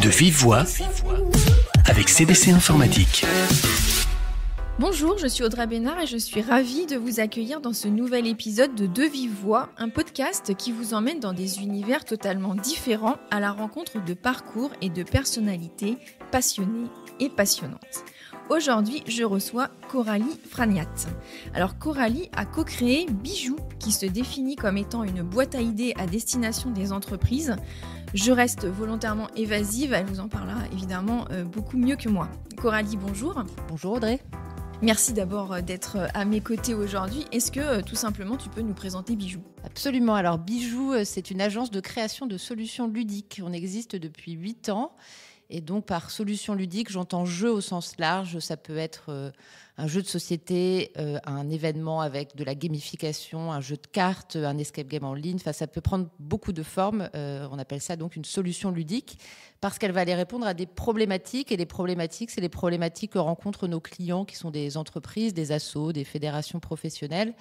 De vive voix avec CDC Informatique. Bonjour, je suis Audrey Bénard et je suis ravie de vous accueillir dans ce nouvel épisode de vive voix, un podcast qui vous emmène dans des univers totalement différents à la rencontre de parcours et de personnalités passionnées et passionnantes. Aujourd'hui, je reçois Coralie Franiat. Alors Coralie a co-créé Bijou, qui se définit comme étant une boîte à idées à destination des entreprises. Je reste volontairement évasive, elle vous en parlera évidemment beaucoup mieux que moi. Coralie, bonjour. Bonjour Audrey. Merci d'abord d'être à mes côtés aujourd'hui. Est-ce que tout simplement tu peux nous présenter Bijou ? Absolument. Alors Bijou, c'est une agence de création de solutions ludiques. On existe depuis 8 ans. Et donc, par solution ludique, j'entends jeu au sens large. Ça peut être un jeu de société, un événement avec de la gamification, un jeu de cartes, un escape game en ligne. Enfin, ça peut prendre beaucoup de formes. On appelle ça donc une solution ludique parce qu'elle va aller répondre à des problématiques. Et les problématiques, c'est les problématiques que rencontrent nos clients qui sont des entreprises, des assos, des fédérations professionnelles.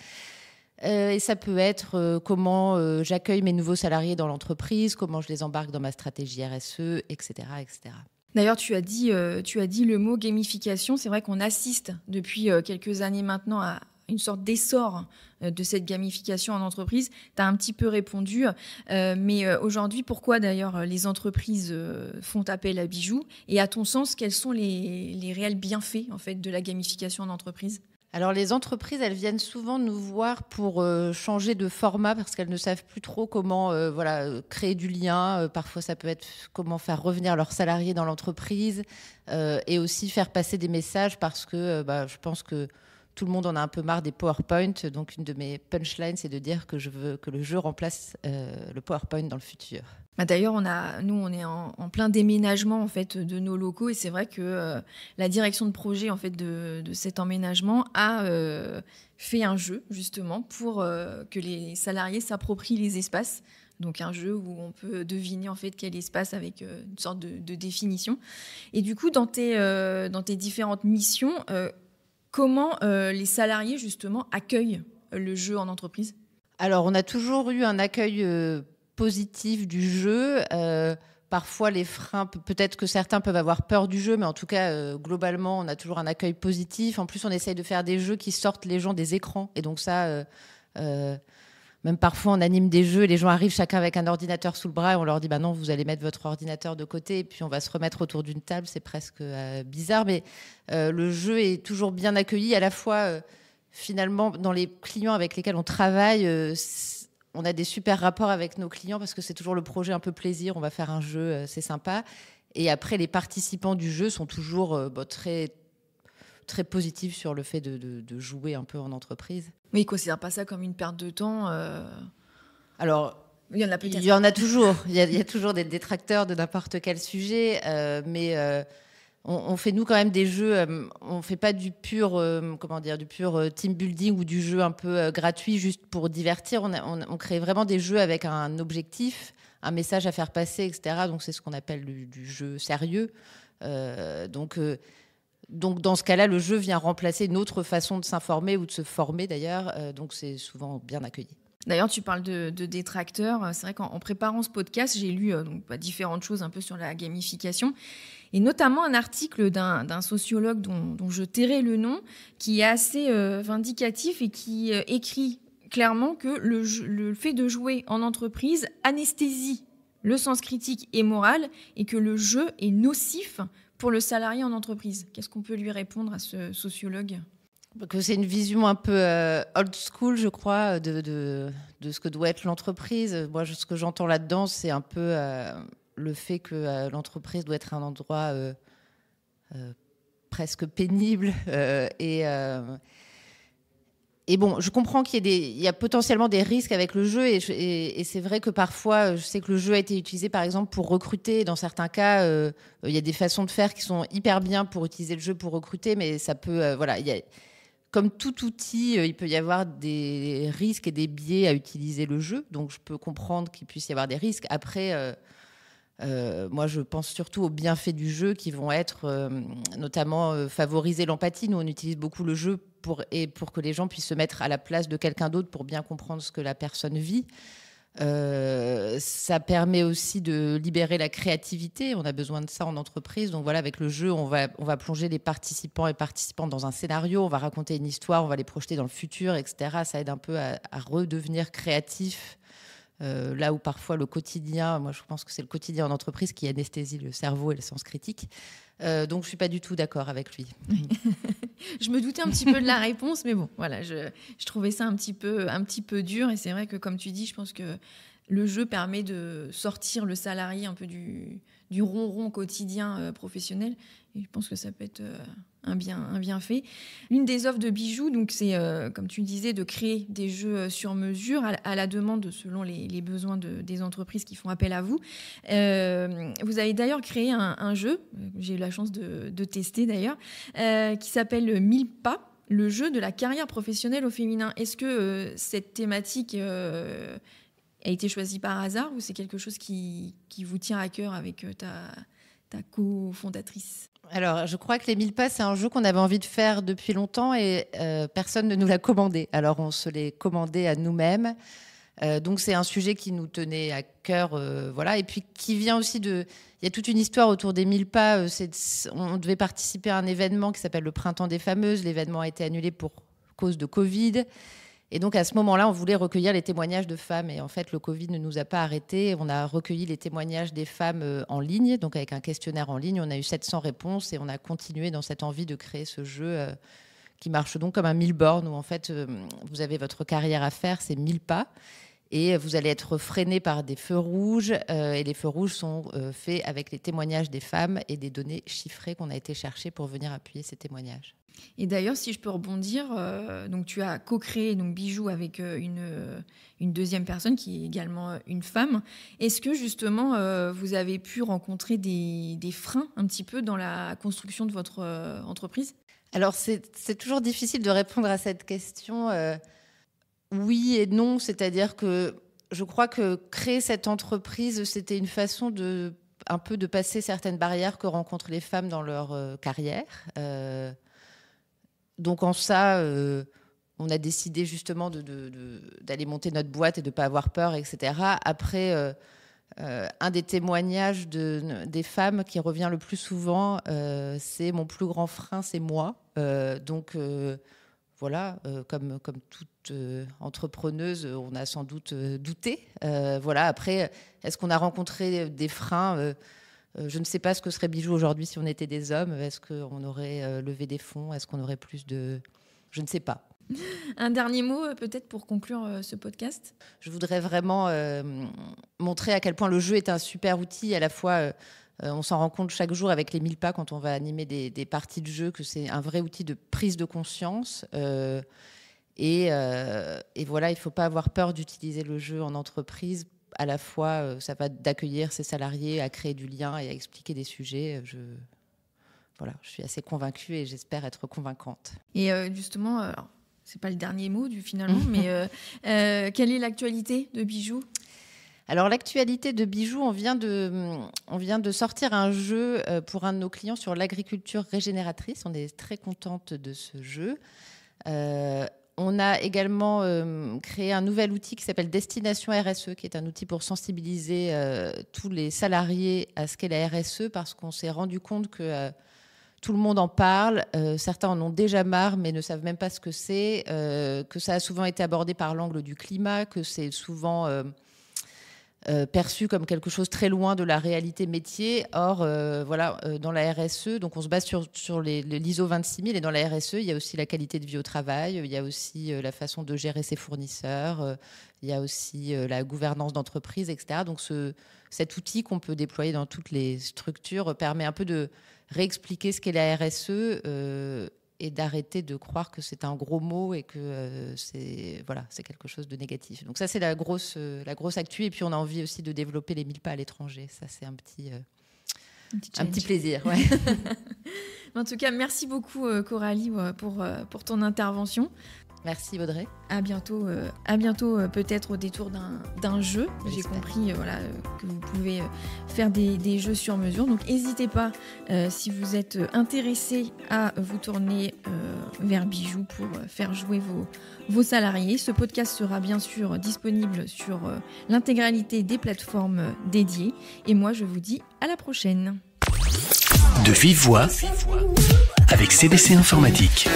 Et ça peut être comment j'accueille mes nouveaux salariés dans l'entreprise, comment je les embarque dans ma stratégie RSE, etc., etc. D'ailleurs, tu as dit le mot gamification. C'est vrai qu'on assiste depuis quelques années maintenant à une sorte d'essor de cette gamification en entreprise. Tu as un petit peu répondu. Mais aujourd'hui, pourquoi d'ailleurs les entreprises font appel à Bijou ? Et à ton sens, quels sont les réels bienfaits en fait, de la gamification en entreprise ? Alors les entreprises, elles viennent souvent nous voir pour changer de format parce qu'elles ne savent plus trop comment créer du lien. Parfois, ça peut être comment faire revenir leurs salariés dans l'entreprise et aussi faire passer des messages parce que je pense que tout le monde en a un peu marre des PowerPoint. Donc une de mes punchlines, c'est de dire que je veux que le jeu remplace le PowerPoint dans le futur. D'ailleurs, on est en plein déménagement en fait de nos locaux et c'est vrai que la direction de projet en fait de cet emménagement a fait un jeu justement pour que les salariés s'approprient les espaces. Donc un jeu où on peut deviner en fait quel espace avec une sorte de définition. Et du coup, dans tes différentes missions, comment les salariés justement accueillent le jeu en entreprise ? Alors, on a toujours eu un accueil positif du jeu. Parfois, les freins, peut-être que certains peuvent avoir peur du jeu, mais en tout cas, globalement, on a toujours un accueil positif. En plus, on essaye de faire des jeux qui sortent les gens des écrans. Et donc ça, même parfois, on anime des jeux et les gens arrivent chacun avec un ordinateur sous le bras et on leur dit non, vous allez mettre votre ordinateur de côté et puis on va se remettre autour d'une table. C'est presque bizarre, mais le jeu est toujours bien accueilli. À la fois, finalement, dans les clients avec lesquels on travaille, on a des super rapports avec nos clients parce que c'est toujours le projet un peu plaisir. On va faire un jeu, c'est sympa. Et après, les participants du jeu sont toujours très, très positifs sur le fait de jouer un peu en entreprise. Mais ils ne considèrent pas ça comme une perte de temps Alors, il y en a peut-être. Il y en a toujours. Il y a toujours des détracteurs de n'importe quel sujet. Mais on fait, nous, quand même des jeux. On ne fait pas du pur team building ou du jeu un peu gratuit juste pour divertir. On crée vraiment des jeux avec un objectif, un message à faire passer, etc. Donc, c'est ce qu'on appelle du jeu sérieux. Donc, dans ce cas-là, le jeu vient remplacer une autre façon de s'informer ou de se former, d'ailleurs. Donc, c'est souvent bien accueilli. D'ailleurs, tu parles de détracteurs. C'est vrai qu'en préparant ce podcast, j'ai lu différentes choses un peu sur la gamification. Et notamment un article d'un sociologue dont je tairai le nom, qui est assez vindicatif et qui écrit clairement que le fait de jouer en entreprise anesthésie le sens critique et moral et que le jeu est nocif pour le salarié en entreprise. Qu'est-ce qu'on peut lui répondre à ce sociologue ? Que c'est une vision un peu old school, je crois, de ce que doit être l'entreprise. Moi, ce que j'entends là-dedans, c'est un peu le fait que l'entreprise doit être un endroit presque pénible. Et bon, je comprends qu'il y a potentiellement des risques avec le jeu. Et c'est vrai que parfois, je sais que le jeu a été utilisé, par exemple, pour recruter. Dans certains cas, il y a des façons de faire qui sont hyper bien pour utiliser le jeu pour recruter. Mais ça peut... Comme tout outil, il peut y avoir des risques et des biais à utiliser le jeu. Donc, je peux comprendre qu'il puisse y avoir des risques. Après, moi, je pense surtout aux bienfaits du jeu qui vont être notamment favoriser l'empathie. Nous, on utilise beaucoup le jeu pour que les gens puissent se mettre à la place de quelqu'un d'autre pour bien comprendre ce que la personne vit. Ça permet aussi de libérer la créativité. On a besoin de ça en entreprise. Donc voilà, avec le jeu, on va plonger les participants et participantes dans un scénario. On va raconter une histoire, on va les projeter dans le futur, etc. Ça aide un peu à redevenir créatif. Là où parfois le quotidien, moi je pense que c'est le quotidien en entreprise qui anesthésie le cerveau et le sens critique. Donc je suis pas du tout d'accord avec lui. Je me doutais un petit peu de la réponse, mais bon, voilà, je trouvais ça un petit peu dur. Et c'est vrai que, comme tu dis, je pense que le jeu permet de sortir le salarié un peu du ronron quotidien professionnel. Et je pense que ça peut être un bienfait. L'une des offres de Bijoux, donc c'est, comme tu disais, de créer des jeux sur mesure à la demande selon les besoins des entreprises qui font appel à vous. Vous avez d'ailleurs créé un jeu, j'ai eu la chance de tester d'ailleurs, qui s'appelle 1000 pas, le jeu de la carrière professionnelle au féminin. Est-ce que cette thématique a été choisie par hasard ou c'est quelque chose qui vous tient à cœur avec ta cofondatrice? Alors, je crois que les 1000 pas, c'est un jeu qu'on avait envie de faire depuis longtemps et personne ne nous l'a commandé. Alors, on se l'est commandé à nous-mêmes. Donc, c'est un sujet qui nous tenait à cœur. Voilà. Et puis, qui vient aussi de... Il y a toute une histoire autour des 1000 pas. On devait participer à un événement qui s'appelle le Printemps des Fameuses. L'événement a été annulé pour cause de Covid. Et donc, à ce moment-là, on voulait recueillir les témoignages de femmes. Et en fait, le Covid ne nous a pas arrêtés. On a recueilli les témoignages des femmes en ligne, donc avec un questionnaire en ligne. On a eu 700 réponses et on a continué dans cette envie de créer ce jeu qui marche donc comme un 1000 bornes où, en fait, vous avez votre carrière à faire, c'est 1000 pas. Et vous allez être freiné par des feux rouges. Et les feux rouges sont faits avec les témoignages des femmes et des données chiffrées qu'on a été chercher pour venir appuyer ces témoignages. Et d'ailleurs, si je peux rebondir, donc tu as co-créé donc Bijoux avec une deuxième personne qui est également une femme. Est-ce que justement vous avez pu rencontrer des freins un petit peu dans la construction de votre entreprise? Alors c'est toujours difficile de répondre à cette question. Oui et non, c'est-à-dire que je crois que créer cette entreprise, c'était une façon un peu de passer certaines barrières que rencontrent les femmes dans leur carrière. Donc en ça, on a décidé justement d'aller monter notre boîte et de ne pas avoir peur, etc. Après, un des témoignages des femmes qui revient le plus souvent, c'est mon plus grand frein, c'est moi. Donc voilà, comme toute entrepreneuse, on a sans doute douté. Voilà. Après, est-ce qu'on a rencontré des freins? Je ne sais pas ce que serait Bijoux aujourd'hui si on était des hommes. Est-ce qu'on aurait levé des fonds? Est-ce qu'on aurait plus de... Je ne sais pas. Un dernier mot peut-être pour conclure ce podcast? Je voudrais vraiment montrer à quel point le jeu est un super outil. À la fois, on s'en rend compte chaque jour avec les 1000 pas quand on va animer des parties de jeu, que c'est un vrai outil de prise de conscience. Et voilà, il ne faut pas avoir peur d'utiliser le jeu en entreprise. À la fois, ça va d'accueillir ses salariés, à créer du lien et à expliquer des sujets. Je suis assez convaincue et j'espère être convaincante. Et justement, alors, c'est pas le dernier mot finalement, mais quelle est l'actualité de Bijoux? Alors l'actualité de Bijoux, on vient de sortir un jeu pour un de nos clients sur l'agriculture régénératrice. On est très contente de ce jeu. On a également créé un nouvel outil qui s'appelle Destination RSE, qui est un outil pour sensibiliser tous les salariés à ce qu'est la RSE, parce qu'on s'est rendu compte que tout le monde en parle. Certains en ont déjà marre, mais ne savent même pas ce que c'est, que ça a souvent été abordé par l'angle du climat, que c'est souvent perçu comme quelque chose très loin de la réalité métier. Or, dans la RSE, donc on se base sur l'ISO 26000, et dans la RSE, il y a aussi la qualité de vie au travail, il y a aussi la façon de gérer ses fournisseurs, il y a aussi la gouvernance d'entreprise, etc. Donc cet outil qu'on peut déployer dans toutes les structures permet un peu de réexpliquer ce qu'est la RSE et d'arrêter de croire que c'est un gros mot et que c'est quelque chose de négatif. Donc ça, c'est la grosse actu. Et puis, on a envie aussi de développer les 1000 pas à l'étranger. Ça, c'est un petit plaisir. Ouais. En tout cas, merci beaucoup, Coralie, pour ton intervention. Merci Audrey. À bientôt peut-être au détour d'un jeu. J'ai compris que vous pouvez faire des jeux sur mesure. Donc n'hésitez pas, si vous êtes intéressé, à vous tourner vers Bijou pour faire jouer vos salariés. Ce podcast sera bien sûr disponible sur l'intégralité des plateformes dédiées. Et moi, je vous dis à la prochaine. De vive voix avec CDC Informatique.